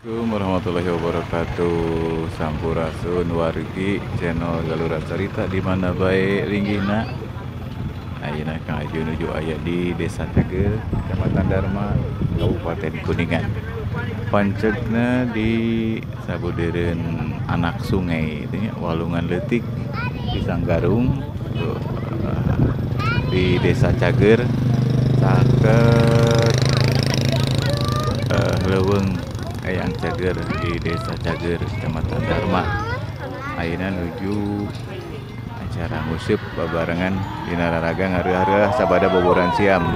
Assalamualaikum warahmatullahi wabarakatuh. Sampurasun wargi channel Galura Cerita di mana bae linggihna. Ayeuna Kang Aju nuju aya di Desa Cager, Kecamatan Dharma, Kabupaten Kuningan. Pancegna di sabudeureun anak sungai itu nya Walungan Leutik di Sanggarung tuh, di Desa Cager caket Leuweung Eyang Cager di Desa Cager, Kecamatan Dharma. Ayeuna nuju acara musik babarengan dina raraga ngareureuh sabada boboran siam.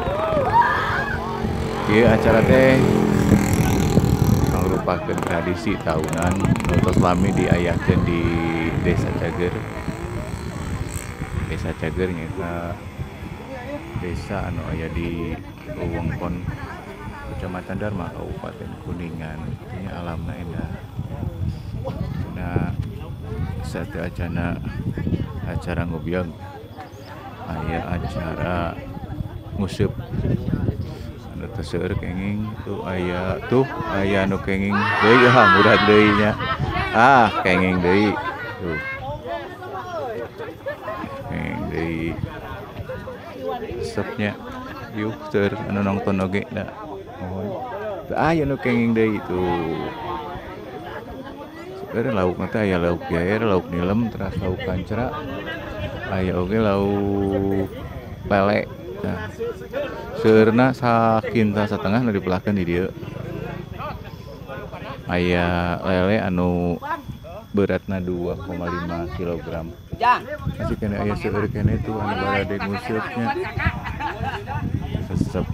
Ieu acara teh ngrupakeun tradisi tahunan nu tos lami diayakeun di Desa Cager. Desa Cager nyaeta desa anu aya di wewengkon Kecamatan Dharma, Kabupaten Kuningan. Itunya alamna endah. Nah, satu acara ngobiog, aya acara nguseup anu teu seueur kenging aya anu kenging deui murah deui nya. Kenging deui. Tuh. Kenging deui. Resepnya yuk seueur anu nongton oge da. Aya nu kenging deui tuh. Sebenarnya lauk nanti aya lauk jair, lauk nilem, teras lauk kancra, aya oge lauk lele. Nah, seueurna sakinta satengah nu dipelakeun di dieu. Aya lele anu beratna 2,5 kilogram. Masih kena aya seueur kene tuh anu barade ngusupnya. Resep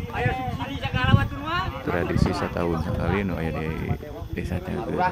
tradisi setahun sekali nu aya di Desa Cager.